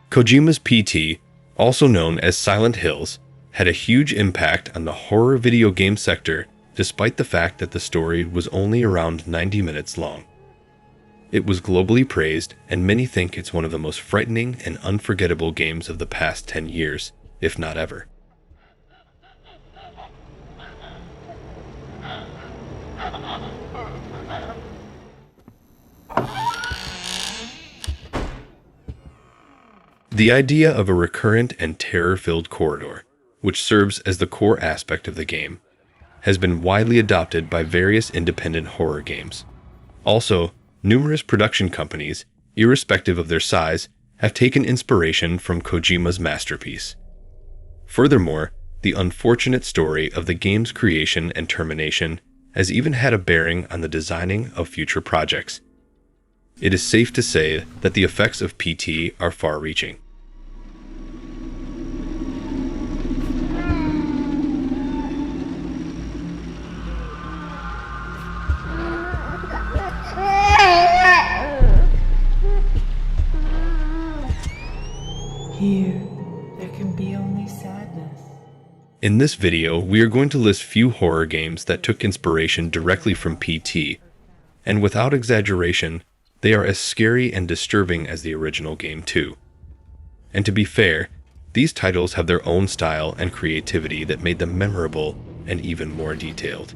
Kojima's PT, also known as Silent Hills, had a huge impact on the horror video game sector despite the fact that the story was only around 90 minutes long. It was globally praised, and many think it's one of the most frightening and unforgettable games of the past 10 years, if not ever. The idea of a recurrent and terror-filled corridor, which serves as the core aspect of the game, has been widely adopted by various independent horror games. Also, numerous production companies, irrespective of their size, have taken inspiration from Kojima's masterpiece. Furthermore, the unfortunate story of the game's creation and termination has even had a bearing on the designing of future projects. It is safe to say that the effects of PT are far-reaching. Here, there can be only sadness. In this video, we are going to list few horror games that took inspiration directly from PT, and without exaggeration, they are as scary and disturbing as the original game too. And to be fair, these titles have their own style and creativity that made them memorable and even more detailed.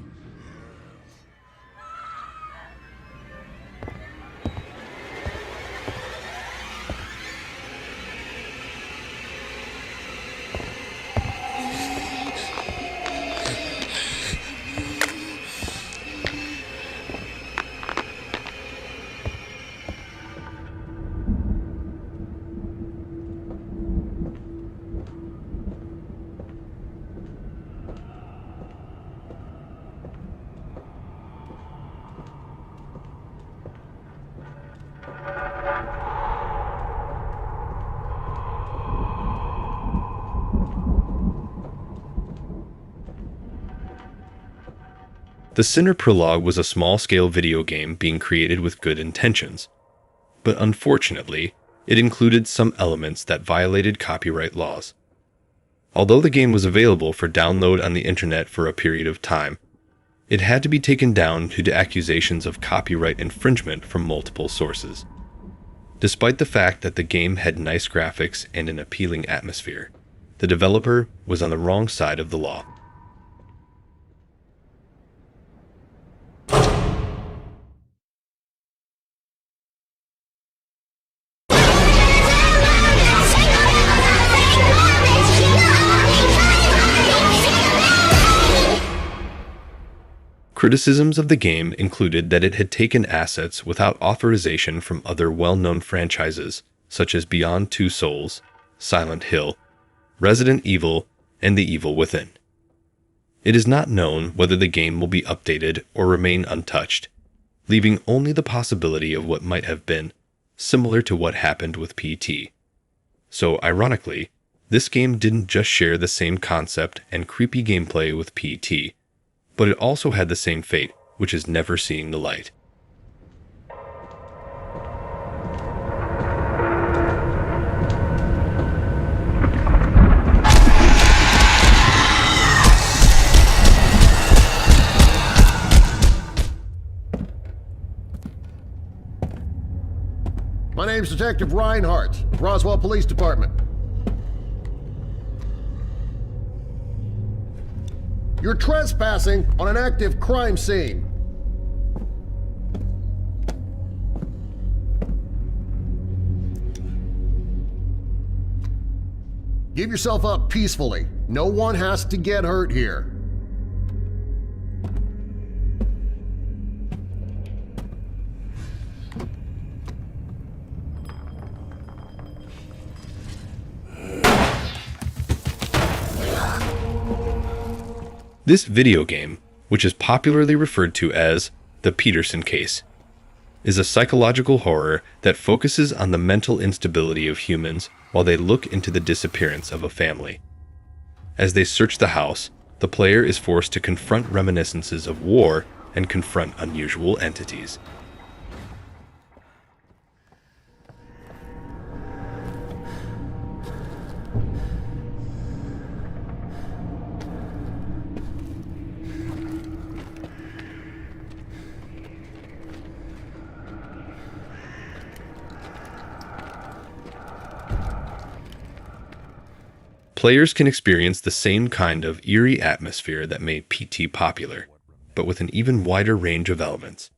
The Sinner Prologue was a small-scale video game being created with good intentions, but unfortunately, it included some elements that violated copyright laws. Although the game was available for download on the internet for a period of time, it had to be taken down due to accusations of copyright infringement from multiple sources. Despite the fact that the game had nice graphics and an appealing atmosphere, the developer was on the wrong side of the law. Criticisms of the game included that it had taken assets without authorization from other well-known franchises, such as Beyond Two Souls, Silent Hill, Resident Evil, and The Evil Within. It is not known whether the game will be updated or remain untouched, leaving only the possibility of what might have been, similar to what happened with PT. So, ironically, this game didn't just share the same concept and creepy gameplay with PT, but it also had the same fate, which is never seeing the light. My name's Detective Reinhardt, Roswell Police Department. You're trespassing on an active crime scene. Give yourself up peacefully. No one has to get hurt here. This video game, which is popularly referred to as the Peterson case, is a psychological horror that focuses on the mental instability of humans while they look into the disappearance of a family. As they search the house, the player is forced to confront reminiscences of war and confront unusual entities. Players can experience the same kind of eerie atmosphere that made PT popular, but with an even wider range of elements.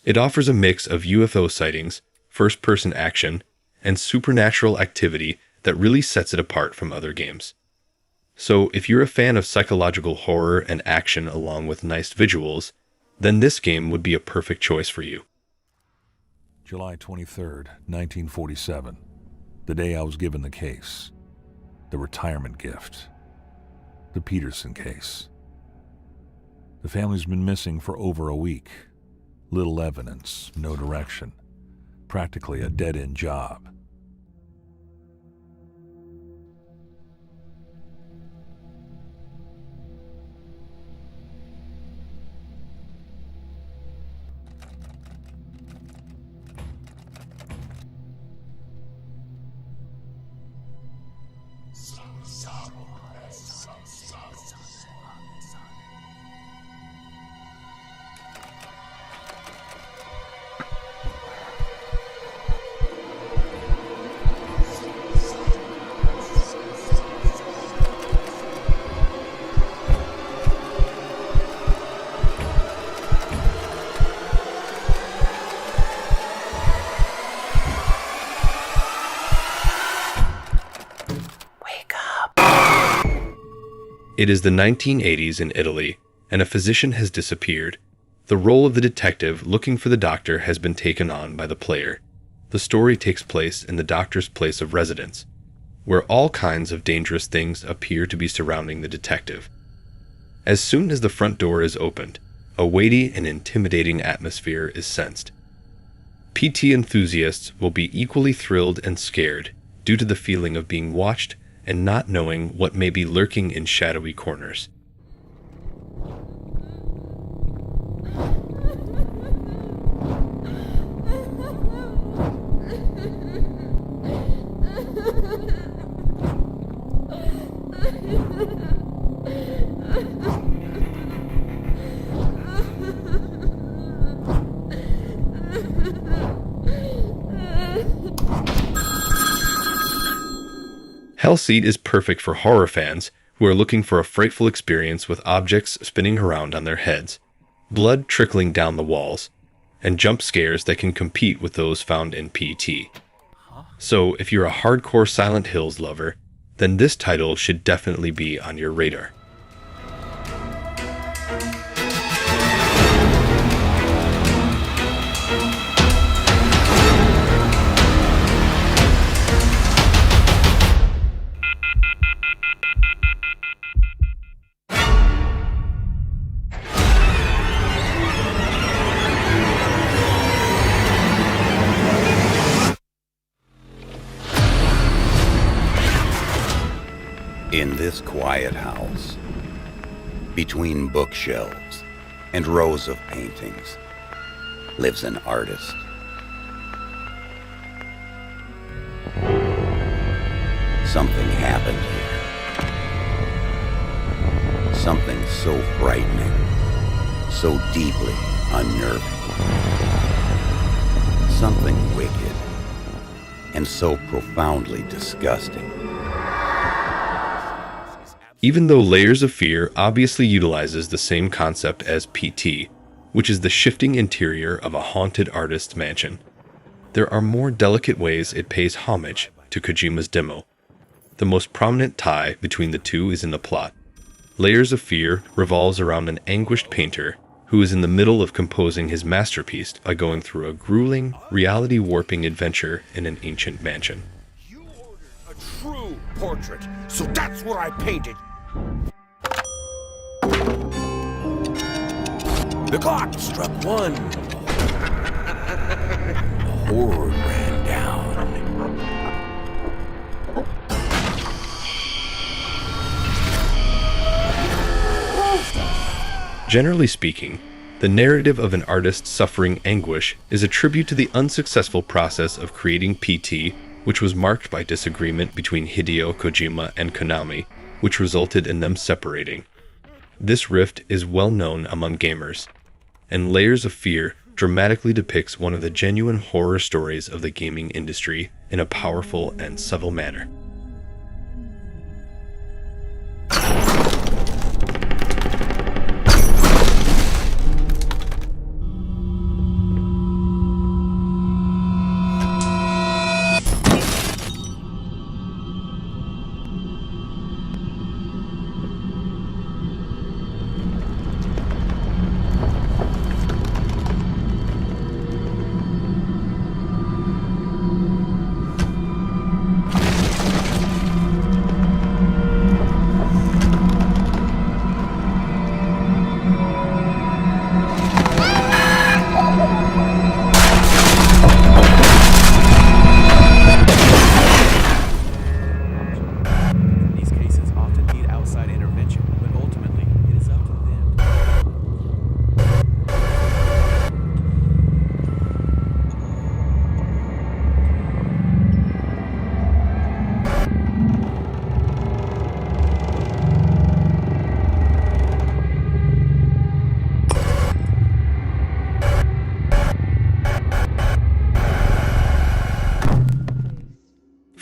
It offers a mix of UFO sightings, first-person action, and supernatural activity that really sets it apart from other games. So if you're a fan of psychological horror and action along with nice visuals, then this game would be a perfect choice for you. July 23rd, 1947, the day I was given the case, the retirement gift, the Peterson case. The family's been missing for over a week. Little evidence, no direction, practically a dead-end job. It is the 1980s in Italy, and a physician has disappeared. The role of the detective looking for the doctor has been taken on by the player. The story takes place in the doctor's place of residence, where all kinds of dangerous things appear to be surrounding the detective. As soon as the front door is opened, a weighty and intimidating atmosphere is sensed. PT enthusiasts will be equally thrilled and scared due to the feeling of being watched and not knowing what may be lurking in shadowy corners. Hellseed is perfect for horror fans who are looking for a frightful experience with objects spinning around on their heads, blood trickling down the walls, and jump scares that can compete with those found in PT. So if you're a hardcore Silent Hills lover, then this title should definitely be on your radar. In this quiet house, between bookshelves and rows of paintings, lives an artist. Something happened here. Something so frightening, so deeply unnerving. Something wicked, and so profoundly disgusting. Even though Layers of Fear obviously utilizes the same concept as PT, which is the shifting interior of a haunted artist's mansion, there are more delicate ways it pays homage to Kojima's demo. The most prominent tie between the two is in the plot. Layers of Fear revolves around an anguished painter who is in the middle of composing his masterpiece by going through a grueling, reality-warping adventure in an ancient mansion. You ordered a true portrait, so that's what I painted. The clock struck 1. Horror ran down. Generally speaking, the narrative of an artist suffering anguish is a tribute to the unsuccessful process of creating PT, which was marked by disagreement between Hideo Kojima and Konami, which resulted in them separating. This rift is well known among gamers, and Layers of Fear dramatically depicts one of the genuine horror stories of the gaming industry in a powerful and subtle manner.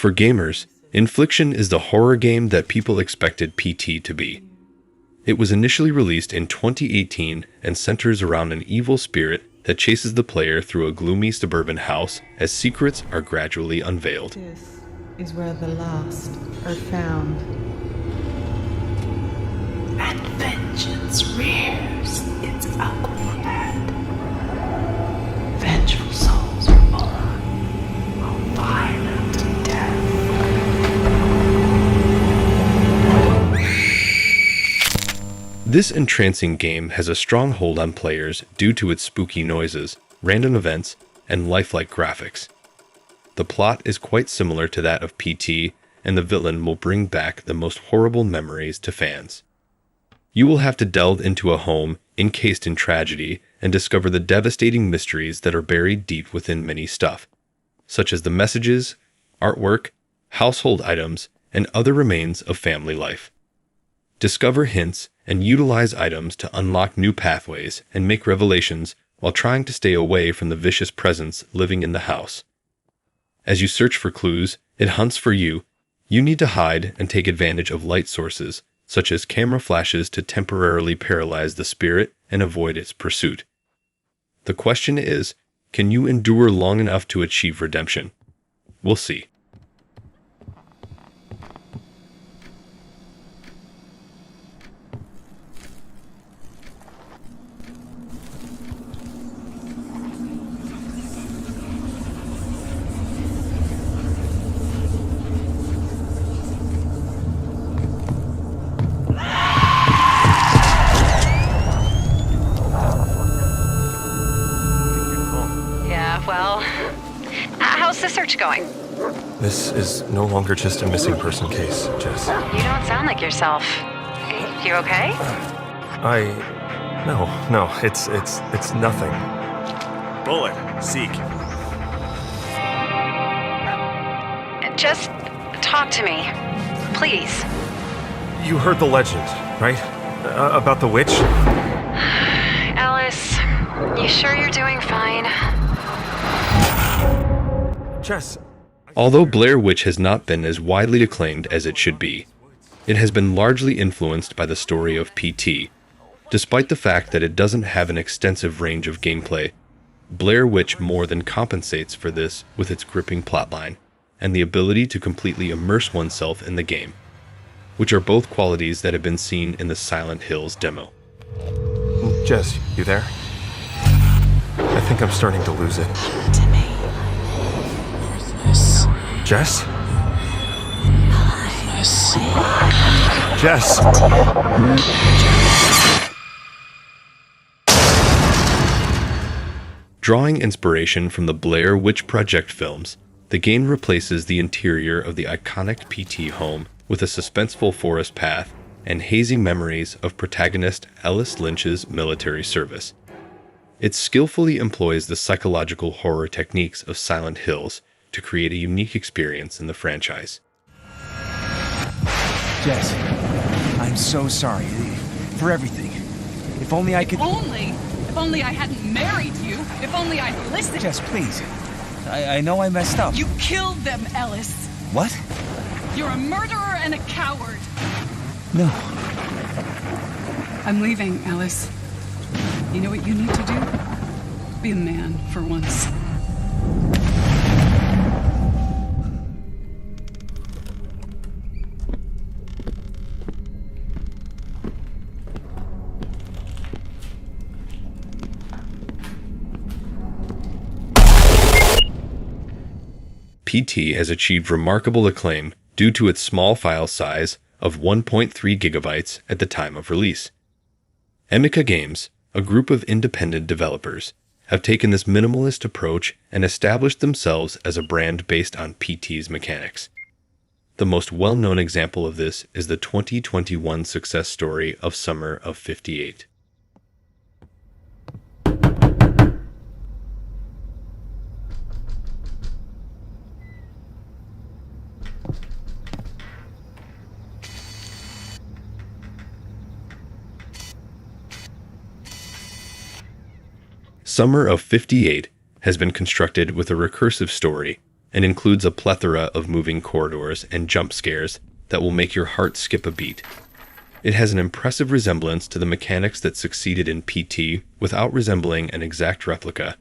For gamers, Infliction is the horror game that people expected PT to be. It was initially released in 2018 and centers around an evil spirit that chases the player through a gloomy suburban house as secrets are gradually unveiled. This is where the lost are found. And vengeance rears its ugly head. Vengeful souls are born of violent death. This entrancing game has a strong hold on players due to its spooky noises, random events, and lifelike graphics. The plot is quite similar to that of PT, and the villain will bring back the most horrible memories to fans. You will have to delve into a home encased in tragedy and discover the devastating mysteries that are buried deep within many stuff, such as the messages, artwork, household items, and other remains of family life. Discover hints and utilize items to unlock new pathways and make revelations while trying to stay away from the vicious presence living in the house. As you search for clues, it hunts for you. You need to hide and take advantage of light sources, such as camera flashes, to temporarily paralyze the spirit and avoid its pursuit. The question is, can you endure long enough to achieve redemption? We'll see. How's the search going? This is no longer just a missing person case, Jess. You don't sound like yourself. You okay? No, it's nothing. Bullet, seek. Just talk to me, please. You heard the legend, right? About the witch? Alice, you sure you're doing fine? Jess. Although Blair Witch has not been as widely acclaimed as it should be, it has been largely influenced by the story of PT. Despite the fact that it doesn't have an extensive range of gameplay, Blair Witch more than compensates for this with its gripping plotline and the ability to completely immerse oneself in the game, which are both qualities that have been seen in the Silent Hills demo. Jess, you there? I think I'm starting to lose it. To me. Jess? Alice. Jess! Drawing inspiration from the Blair Witch Project films, the game replaces the interior of the iconic PT home with a suspenseful forest path and hazy memories of protagonist Ellis Lynch's military service. It skillfully employs the psychological horror techniques of Silent Hills to create a unique experience in the franchise. Jess, I'm so sorry for everything. If only I could... If only I hadn't married you. If only I'd listened. Jess, please. I know I messed up. You killed them, Ellis. What? You're a murderer and a coward. No. I'm leaving, Alice. You know what you need to do? Be a man for once. PT has achieved remarkable acclaim due to its small file size of 1.3 gigabytes at the time of release. Emika Games, a group of independent developers, have taken this minimalist approach and established themselves as a brand based on PT's mechanics. The most well-known example of this is the 2021 success story of Summer of 58. Summer of 58 has been constructed with a recursive story and includes a plethora of moving corridors and jump scares that will make your heart skip a beat. It has an impressive resemblance to the mechanics that succeeded in PT without resembling an exact replica.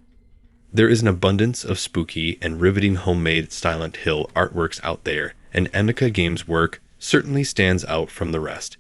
There is an abundance of spooky and riveting homemade Silent Hill artworks out there, and Emika Games' work certainly stands out from the rest.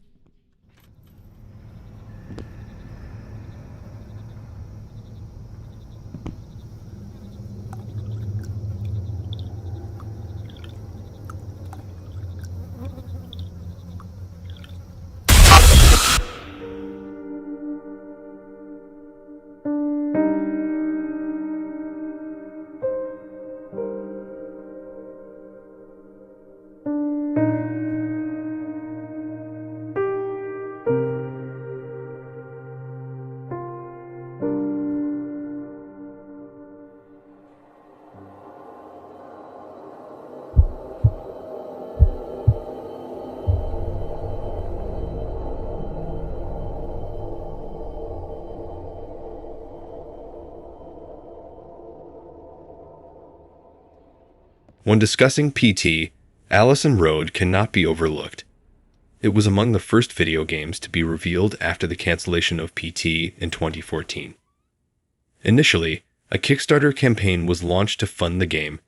When discussing PT, Allison Road cannot be overlooked. It was among the first video games to be revealed after the cancellation of PT in 2014. Initially, a Kickstarter campaign was launched to fund the game,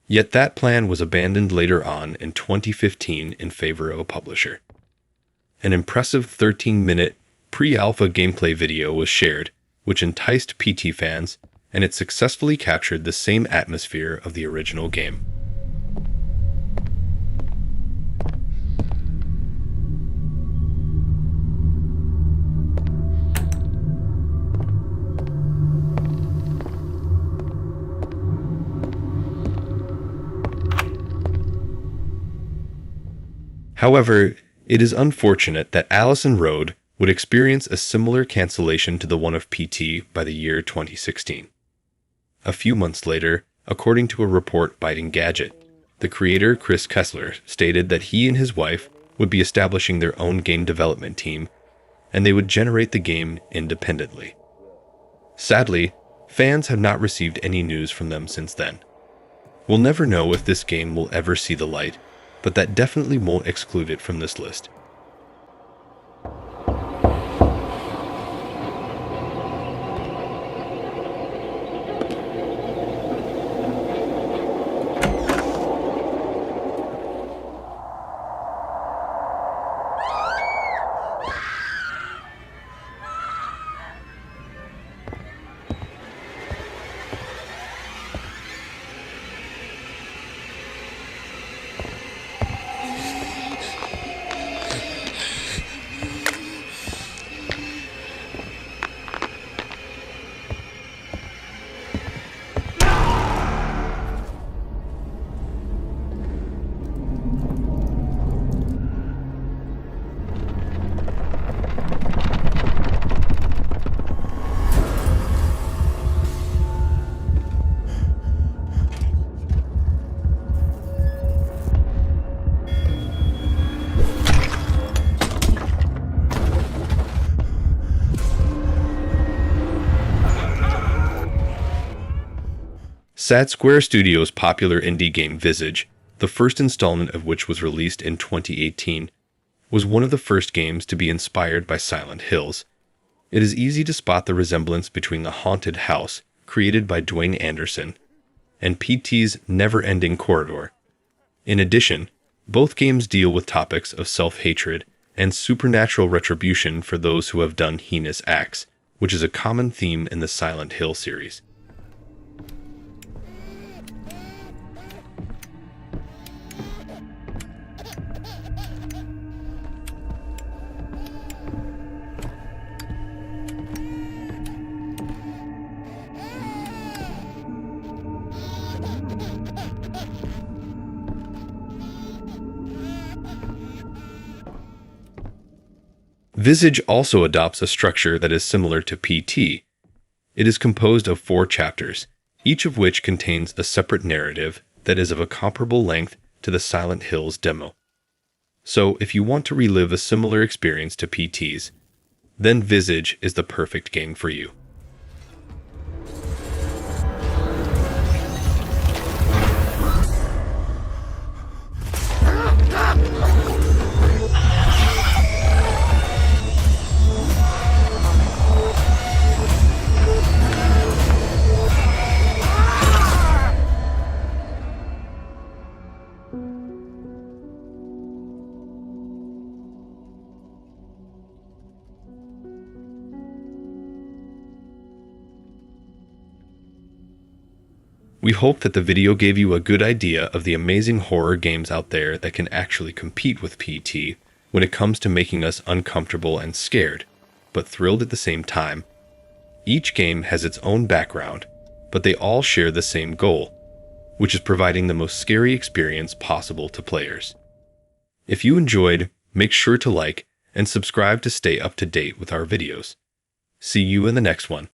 yet that plan was abandoned later on in 2015 in favor of a publisher. An impressive 13-minute pre-alpha gameplay video was shared, which enticed PT fans, and it successfully captured the same atmosphere of the original game. However, it is unfortunate that Allison Road would experience a similar cancellation to the one of PT by the year 2016. A few months later, according to a report by Engadget, the creator Chris Kessler stated that he and his wife would be establishing their own game development team, and they would generate the game independently. Sadly, fans have not received any news from them since then. We'll never know if this game will ever see the light, but that definitely won't exclude it from this list. Sad Square Studios' popular indie game Visage, the first installment of which was released in 2018, was one of the first games to be inspired by Silent Hills. It is easy to spot the resemblance between the haunted house, created by Dwayne Anderson, and PT's never-ending corridor. In addition, both games deal with topics of self-hatred and supernatural retribution for those who have done heinous acts, which is a common theme in the Silent Hill series. Visage also adopts a structure that is similar to PT. It is composed of 4 chapters, each of which contains a separate narrative that is of a comparable length to the Silent Hills demo. So if you want to relive a similar experience to PT's, then Visage is the perfect game for you. We hope that the video gave you a good idea of the amazing horror games out there that can actually compete with PT when it comes to making us uncomfortable and scared, but thrilled at the same time. Each game has its own background, but they all share the same goal, which is providing the most scary experience possible to players. If you enjoyed, make sure to like and subscribe to stay up to date with our videos. See you in the next one.